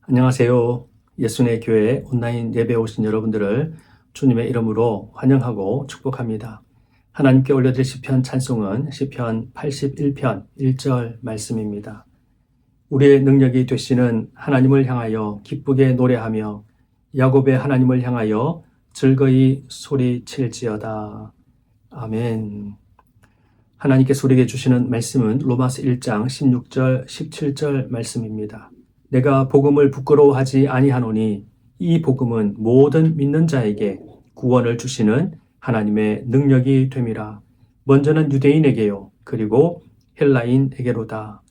안녕하세요. 예수의 교회 온라인 예배 오신 여러분들을 주님의 이름으로 환영하고 축복합니다. 하나님께 올려드릴 시편 찬송은 시편 81편 1절 말씀입니다. 우리의 능력이 되시는 하나님을 향하여 기쁘게 노래하며 야곱의 하나님을 향하여 즐거이 소리칠지어다. 아멘. 하나님께서 우리에게 주시는 말씀은 로마서 1장 16절 17절 말씀입니다. 내가 복음을 부끄러워하지 아니하노니 이 복음은 모든 믿는 자에게 구원을 주시는 하나님의 능력이 됨이라. 먼저는 유대인에게요, 그리고 헬라인에게로다.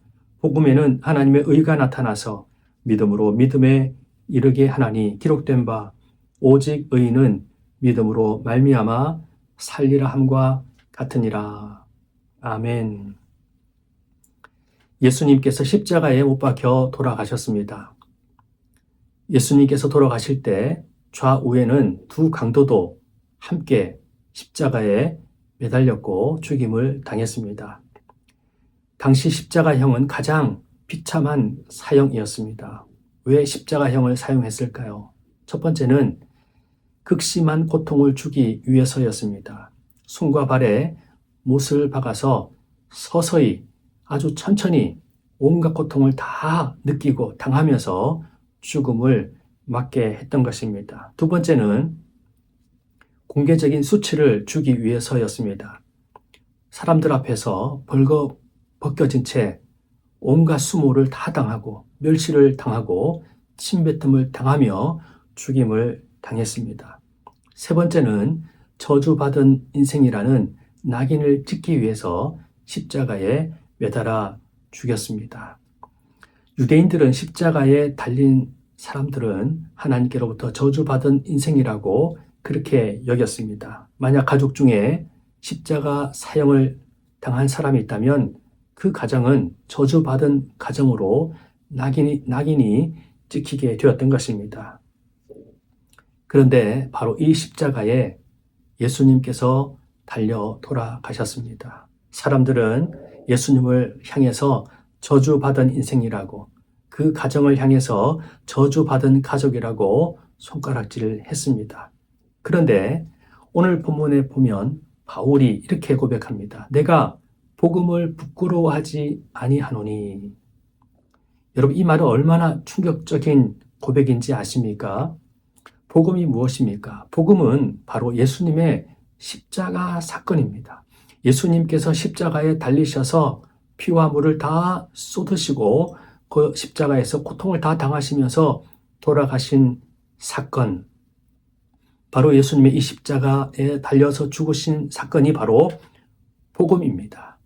복음에는 하나님의 의가 나타나서 믿음으로 믿음에 이르게 하나니 기록된 바 오직 의인은 믿음으로 말미암아 살리라 함과 같으니라. 아멘. 예수님께서 십자가에 못 박혀 돌아가셨습니다. 예수님께서 돌아가실 때 좌우에는 두 강도도 함께 십자가에 매달렸고 죽임을 당했습니다. 당시 십자가형은 가장 비참한 사형이었습니다. 왜 십자가형을 사용했을까요? 첫 번째는 극심한 고통을 주기 위해서였습니다. 손과 발에 못을 박아서 서서히 아주 천천히 온갖 고통을 다 느끼고 당하면서 죽음을 맞게 했던 것입니다. 두 번째는 공개적인 수치를 주기 위해서였습니다. 사람들 앞에서 벌거 벗겨진 채 온갖 수모를 다 당하고 멸시를 당하고 침뱉음을 당하며 죽임을 당했습니다. 세 번째는 저주받은 인생이라는 낙인을 찍기 위해서 십자가에 매달아 죽였습니다. 유대인들은 십자가에 달린 사람들은 하나님께로부터 저주받은 인생이라고 그렇게 여겼습니다. 만약 가족 중에 십자가 사형을 당한 사람이 있다면 그 가정은 저주받은 가정으로 낙인이 찍히게 되었던 것입니다. 그런데 바로 이 십자가에 예수님께서 달려 돌아가셨습니다. 사람들은 예수님을 향해서 저주받은 인생이라고, 그 가정을 향해서 저주받은 가족이라고 손가락질을 했습니다. 그런데 오늘 본문에 보면 바울이 이렇게 고백합니다. 내가 복음을 부끄러워하지 아니하노니. 여러분, 이 말은 얼마나 충격적인 고백인지 아십니까? 복음이 무엇입니까? 복음은 바로 예수님의 십자가 사건입니다. 예수님께서 십자가에 달리셔서 피와 물을 다 쏟으시고 그 십자가에서 고통을 다 당하시면서 돌아가신 사건, 바로 예수님의 이 십자가에 달려서 죽으신 사건이 바로 복음입니다.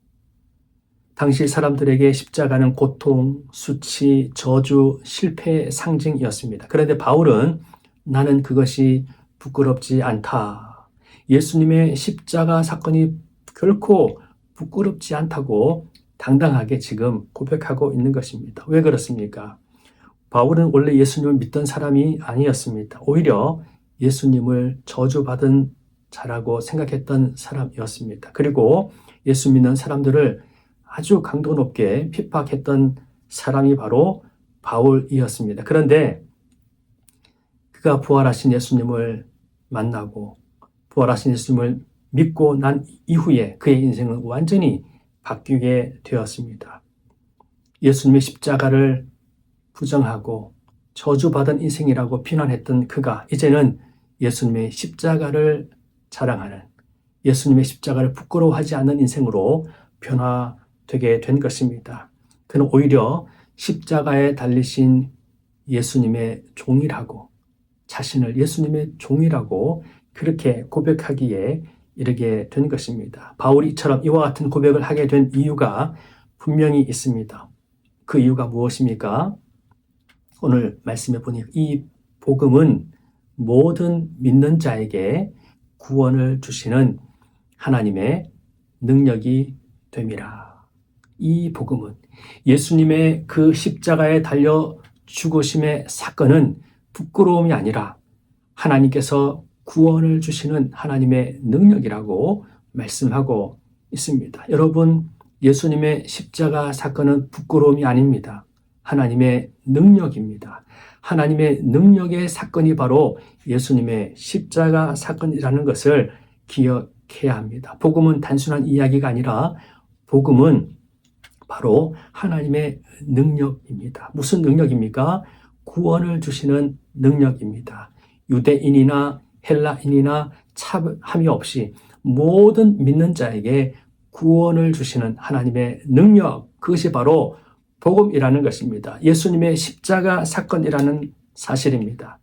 당시 사람들에게 십자가는 고통, 수치, 저주, 실패의 상징이었습니다. 그런데 바울은 나는 그것이 부끄럽지 않다. 예수님의 십자가 사건이 결코 부끄럽지 않다고 당당하게 지금 고백하고 있는 것입니다. 왜 그렇습니까? 바울은 원래 예수님을 믿던 사람이 아니었습니다. 오히려 예수님을 저주받은 자라고 생각했던 사람이었습니다. 그리고 예수 믿는 사람들을 아주 강도 높게 핍박했던 사람이 바로 바울이었습니다. 그런데 그가 부활하신 예수님을 만나고 부활하신 예수님을 믿고 난 이후에 그의 인생은 완전히 바뀌게 되었습니다. 예수님의 십자가를 부정하고 저주받은 인생이라고 비난했던 그가 이제는 예수님의 십자가를 자랑하는, 예수님의 십자가를 부끄러워하지 않는 인생으로 변화되게 된 것입니다. 그는 오히려 십자가에 달리신 예수님의 종이라고, 자신을 예수님의 종이라고 그렇게 고백하기에 이르게 된 것입니다. 바울이 이처럼 이와 같은 고백을 하게 된 이유가 분명히 있습니다. 그 이유가 무엇입니까? 오늘 말씀해 보니 이 복음은 모든 믿는 자에게 구원을 주시는 하나님의 능력이 됨이라. 이 복음은 예수님의 그 십자가에 달려 죽으심의 사건은 부끄러움이 아니라 하나님께서 구원을 주시는 하나님의 능력이라고 말씀하고 있습니다. 여러분, 예수님의 십자가 사건은 부끄러움이 아닙니다. 하나님의 능력입니다. 하나님의 능력의 사건이 바로 예수님의 십자가 사건이라는 것을 기억해야 합니다. 복음은 단순한 이야기가 아니라 복음은 바로 하나님의 능력입니다. 무슨 능력입니까? 구원을 주시는 능력입니다. 유대인이나 헬라인이나 차별함이 없이 모든 믿는 자에게 구원을 주시는 하나님의 능력, 그것이 바로 복음이라는 것입니다. 예수님의 십자가 사건이라는 사실입니다.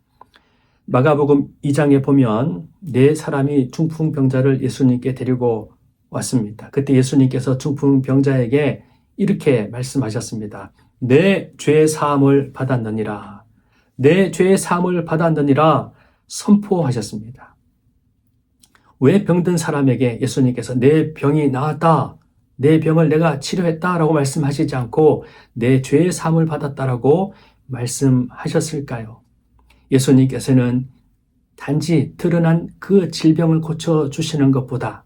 마가복음 2장에 보면 네 사람이 중풍병자를 예수님께 데리고 왔습니다. 그때 예수님께서 중풍병자에게 이렇게 말씀하셨습니다. 내 죄 사함을 받았느니라. 내 죄 사함을 받았느니라 선포하셨습니다. 왜 병든 사람에게 예수님께서 내 병이 나았다, 내 병을 내가 치료했다라고 말씀하시지 않고 내 죄의 사함을 받았다라고 말씀하셨을까요? 예수님께서는 단지 드러난 그 질병을 고쳐주시는 것보다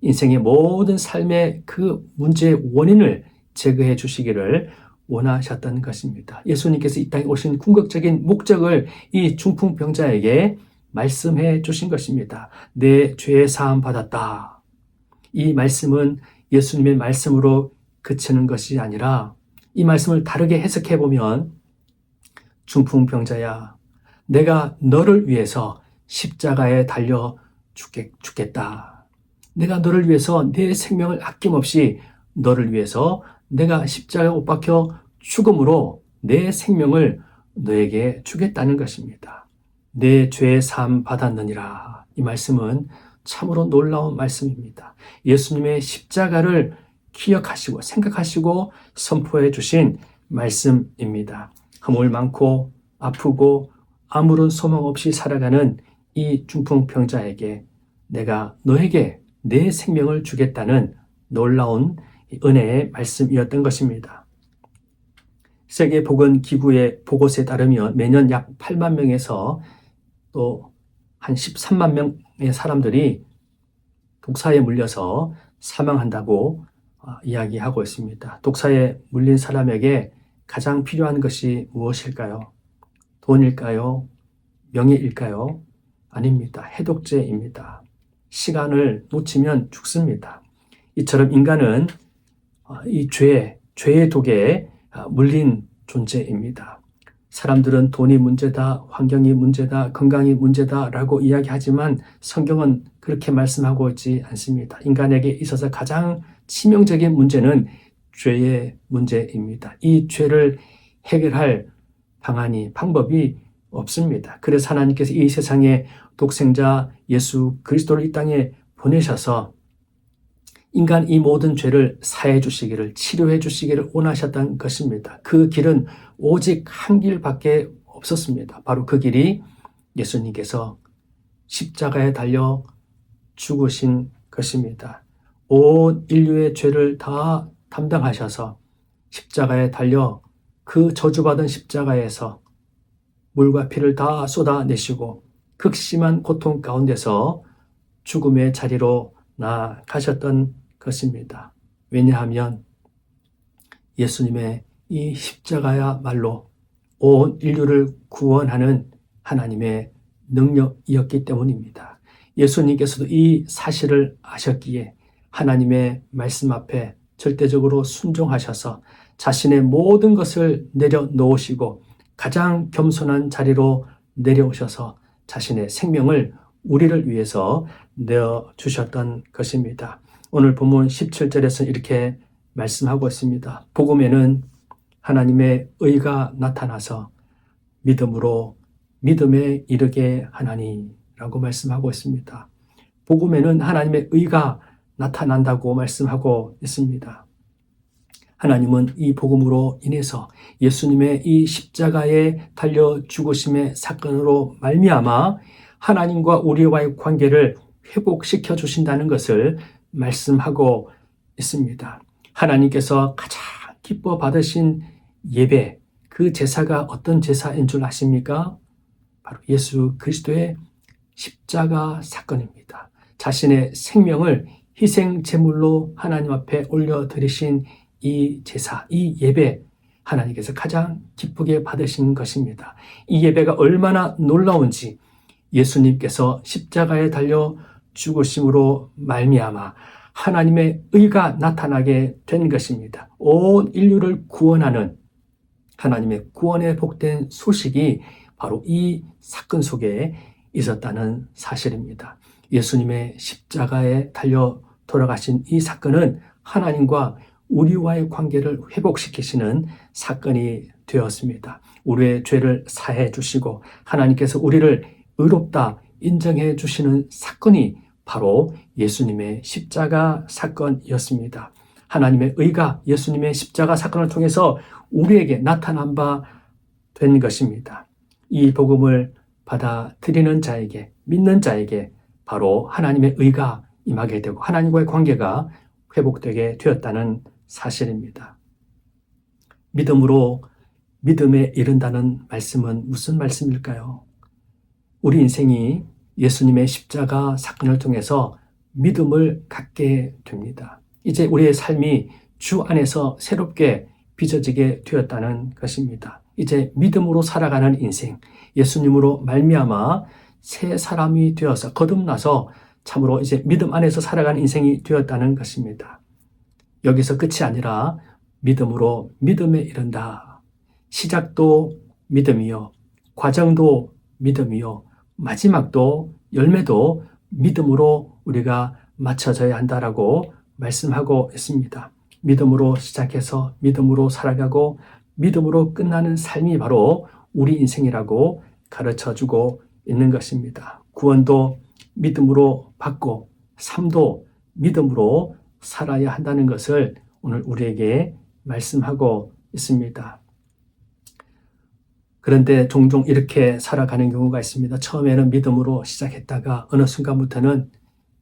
인생의 모든 삶의 그 문제의 원인을 제거해 주시기를 원하셨던 것입니다. 예수님께서 이 땅에 오신 궁극적인 목적을 이 중풍병자에게 말씀해 주신 것입니다. 내 죄의 사함 받았다. 이 말씀은 예수님의 말씀으로 그치는 것이 아니라 이 말씀을 다르게 해석해 보면 중풍병자야, 내가 너를 위해서 십자가에 달려 죽겠다. 내가 너를 위해서 내 생명을 아낌없이 너를 위해서 내가 십자가에 못 박혀 죽음으로 내 생명을 너에게 주겠다는 것입니다. 내 죄의 사함 받았느니라. 이 말씀은 참으로 놀라운 말씀입니다. 예수님의 십자가를 기억하시고 생각하시고 선포해 주신 말씀입니다. 허물 많고 아프고 아무런 소망 없이 살아가는 이 중풍병자에게 내가 너에게 내 생명을 주겠다는 놀라운 은혜의 말씀이었던 것입니다. 세계보건기구의 보고서에 따르면 매년 약 8만 명에서 또 한 13만 명의 사람들이 독사에 물려서 사망한다고 이야기하고 있습니다. 독사에 물린 사람에게 가장 필요한 것이 무엇일까요? 돈일까요? 명예일까요? 아닙니다. 해독제입니다. 시간을 놓치면 죽습니다. 이처럼 인간은 이 죄의 독에 물린 존재입니다. 사람들은 돈이 문제다, 환경이 문제다, 건강이 문제다라고 이야기하지만 성경은 그렇게 말씀하고 있지 않습니다. 인간에게 있어서 가장 치명적인 문제는 죄의 문제입니다. 이 죄를 해결할 방법이 없습니다. 그래서 하나님께서 이 세상에 독생자 예수 그리스도를 이 땅에 보내셔서 인간 이 모든 죄를 사해 주시기를, 치료해 주시기를 원하셨던 것입니다. 그 길은 오직 한 길밖에 없었습니다. 바로 그 길이 예수님께서 십자가에 달려 죽으신 것입니다. 온 인류의 죄를 다 담당하셔서 십자가에 달려 그 저주받은 십자가에서 물과 피를 다 쏟아내시고 극심한 고통 가운데서 죽음의 자리로 나아가셨던 것입니다. 왜냐하면 예수님의 이 십자가야말로 온 인류를 구원하는 하나님의 능력이었기 때문입니다. 예수님께서도 이 사실을 아셨기에 하나님의 말씀 앞에 절대적으로 순종하셔서 자신의 모든 것을 내려놓으시고 가장 겸손한 자리로 내려오셔서 자신의 생명을 우리를 위해서 내어주셨던 것입니다. 오늘 본문 17절에서 이렇게 말씀하고 있습니다. 복음에는 하나님의 의가 나타나서 믿음으로 믿음에 이르게 하나니라고 말씀하고 있습니다. 복음에는 하나님의 의가 나타난다고 말씀하고 있습니다. 하나님은 이 복음으로 인해서 예수님의 이 십자가에 달려 죽으심의 사건으로 말미암아 하나님과 우리와의 관계를 회복시켜 주신다는 것을 말씀하고 있습니다. 하나님께서 가장 기뻐 받으신 예배, 그 제사가 어떤 제사인 줄 아십니까? 바로 예수 그리스도의 십자가 사건입니다. 자신의 생명을 희생 제물로 하나님 앞에 올려드리신 이 제사, 이 예배, 하나님께서 가장 기쁘게 받으신 것입니다. 이 예배가 얼마나 놀라운지 예수님께서 십자가에 달려 죽으심으로 말미암아 하나님의 의가 나타나게 된 것입니다. 온 인류를 구원하는 하나님의 구원에 복된 소식이 바로 이 사건 속에 있었다는 사실입니다. 예수님의 십자가에 달려 돌아가신 이 사건은 하나님과 우리와의 관계를 회복시키시는 사건이 되었습니다. 우리의 죄를 사해 주시고 하나님께서 우리를 의롭다 인정해 주시는 사건이 바로 예수님의 십자가 사건이었습니다. 하나님의 의가 예수님의 십자가 사건을 통해서 우리에게 나타난 바 된 것입니다. 이 복음을 받아들이는 자에게, 믿는 자에게 바로 하나님의 의가 임하게 되고 하나님과의 관계가 회복되게 되었다는 사실입니다. 믿음으로 믿음에 이른다는 말씀은 무슨 말씀일까요? 우리 인생이 예수님의 십자가 사건을 통해서 믿음을 갖게 됩니다. 이제 우리의 삶이 주 안에서 새롭게 빚어지게 되었다는 것입니다. 이제 믿음으로 살아가는 인생, 예수님으로 말미암아 새 사람이 되어서 거듭나서 참으로 이제 믿음 안에서 살아가는 인생이 되었다는 것입니다. 여기서 끝이 아니라 믿음으로 믿음에 이른다. 시작도 믿음이요, 과정도 믿음이요, 마지막도 열매도 믿음으로 우리가 맞춰져야 한다라고 말씀하고 있습니다. 믿음으로 시작해서 믿음으로 살아가고 믿음으로 끝나는 삶이 바로 우리 인생이라고 가르쳐주고 있는 것입니다. 구원도 믿음으로 받고 삶도 믿음으로 살아야 한다는 것을 오늘 우리에게 말씀하고 있습니다. 그런데 종종 이렇게 살아가는 경우가 있습니다. 처음에는 믿음으로 시작했다가 어느 순간부터는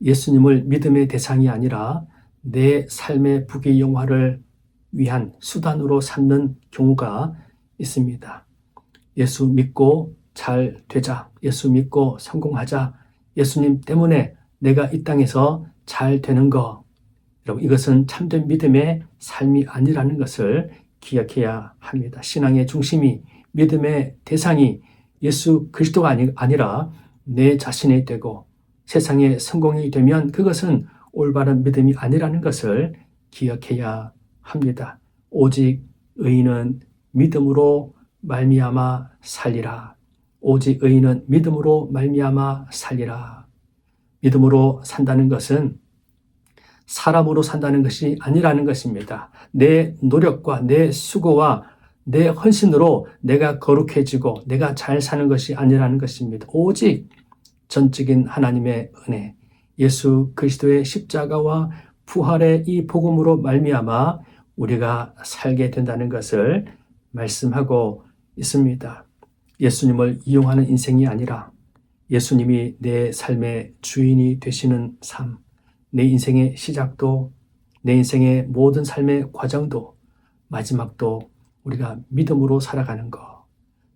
예수님을 믿음의 대상이 아니라 내 삶의 부귀영화를 위한 수단으로 삼는 경우가 있습니다. 예수 믿고 잘 되자, 예수 믿고 성공하자, 예수님 때문에 내가 이 땅에서 잘 되는 거, 여러분 이것은 참된 믿음의 삶이 아니라는 것을 기억해야 합니다. 신앙의 중심이, 믿음의 대상이 예수 그리스도가 아니라 내 자신이 되고 세상의 성공이 되면 그것은 올바른 믿음이 아니라는 것을 기억해야 합니다. 오직 의인은 믿음으로 말미암아 살리라. 오직 의인은 믿음으로 말미암아 살리라. 믿음으로 산다는 것은 사람으로 산다는 것이 아니라는 것입니다. 내 노력과 내 수고와 내 헌신으로 내가 거룩해지고 내가 잘 사는 것이 아니라는 것입니다. 오직 전적인 하나님의 은혜, 예수 그리스도의 십자가와 부활의 이 복음으로 말미암아 우리가 살게 된다는 것을 말씀하고 있습니다. 예수님을 이용하는 인생이 아니라 예수님이 내 삶의 주인이 되시는 삶, 내 인생의 시작도, 내 인생의 모든 삶의 과정도, 마지막도 우리가 믿음으로 살아가는 것,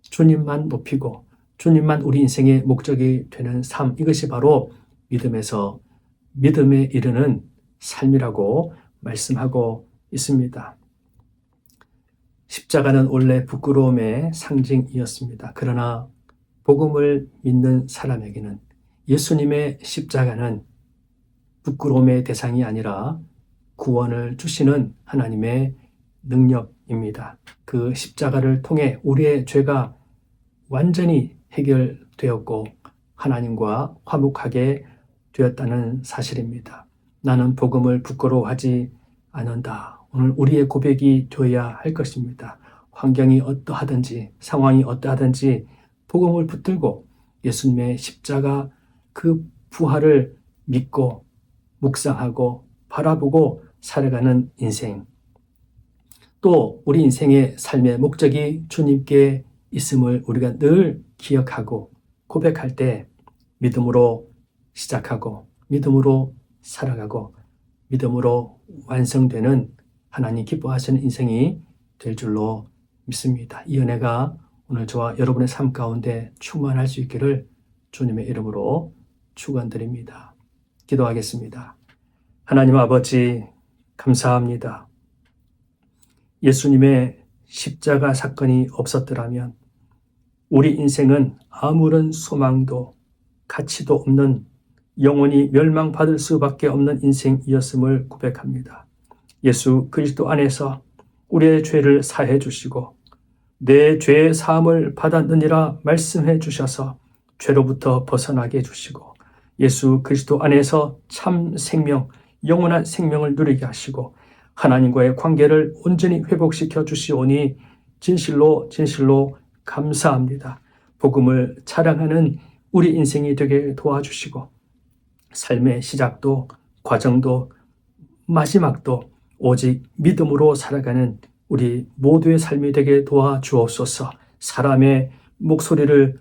주님만 높이고 주님만 우리 인생의 목적이 되는 삶, 이것이 바로 믿음에서 믿음에 이르는 삶이라고 말씀하고 있습니다. 십자가는 원래 부끄러움의 상징이었습니다. 그러나 복음을 믿는 사람에게는 예수님의 십자가는 부끄러움의 대상이 아니라 구원을 주시는 하나님의 능력입니다. 그 십자가를 통해 우리의 죄가 완전히 해결되었고 하나님과 화목하게 되었다는 사실입니다. 나는 복음을 부끄러워하지 않는다. 오늘 우리의 고백이 되어야 할 것입니다. 환경이 어떠하든지 상황이 어떠하든지 복음을 붙들고 예수님의 십자가 그 부활을 믿고 묵상하고 바라보고 살아가는 인생, 또 우리 인생의 삶의 목적이 주님께 있음을 우리가 늘 기억하고 고백할 때 믿음으로 시작하고 믿음으로 살아가고 믿음으로 완성되는 하나님 기뻐하시는 인생이 될 줄로 믿습니다. 이 은혜가 오늘 저와 여러분의 삶 가운데 충만할 수 있기를 주님의 이름으로 축원드립니다. 기도하겠습니다. 하나님 아버지 감사합니다. 예수님의 십자가 사건이 없었더라면 우리 인생은 아무런 소망도 가치도 없는 영원히 멸망받을 수밖에 없는 인생이었음을 고백합니다. 예수 그리스도 안에서 우리의 죄를 사해 주시고 내 죄의 사함을 받았느니라 말씀해 주셔서 죄로부터 벗어나게 해주시고 예수 그리스도 안에서 참 생명, 영원한 생명을 누리게 하시고 하나님과의 관계를 온전히 회복시켜 주시오니 진실로 진실로 감사합니다. 복음을 자랑하는 우리 인생이 되게 도와주시고 삶의 시작도 과정도 마지막도 오직 믿음으로 살아가는 우리 모두의 삶이 되게 도와주옵소서. 사람의 목소리를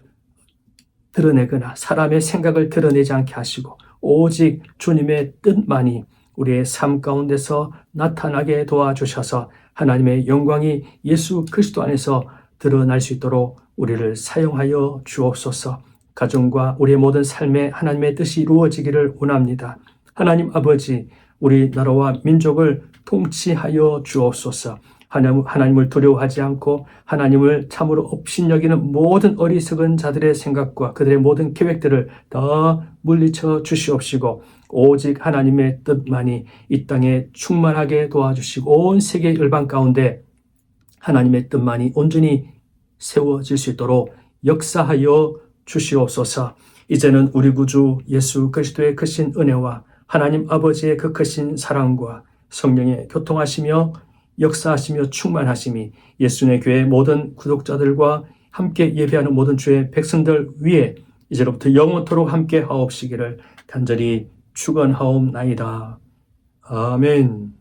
드러내거나 사람의 생각을 드러내지 않게 하시고 오직 주님의 뜻만이 우리의 삶 가운데서 나타나게 도와주셔서 하나님의 영광이 예수 그리스도 안에서 드러날 수 있도록 우리를 사용하여 주옵소서. 가정과 우리의 모든 삶에 하나님의 뜻이 이루어지기를 원합니다. 하나님 아버지, 우리 나라와 민족을 통치하여 주옵소서. 하나님을 두려워하지 않고 하나님을 참으로 업신여기는 모든 어리석은 자들의 생각과 그들의 모든 계획들을 다 물리쳐 주시옵시고 오직 하나님의 뜻만이 이 땅에 충만하게 도와주시고 온 세계 열방 가운데 하나님의 뜻만이 온전히 세워질 수 있도록 역사하여 주시옵소서. 이제는 우리 구주 예수 그리스도의 크신 은혜와 하나님 아버지의 그 크신 사랑과 성령의 교통하시며 역사하시며 충만하심이 예수님의 교회 모든 구독자들과 함께 예배하는 모든 주의 백성들 위에 이제로부터 영원토록 함께 하옵시기를 간절히 축원하옵나이다. 아멘.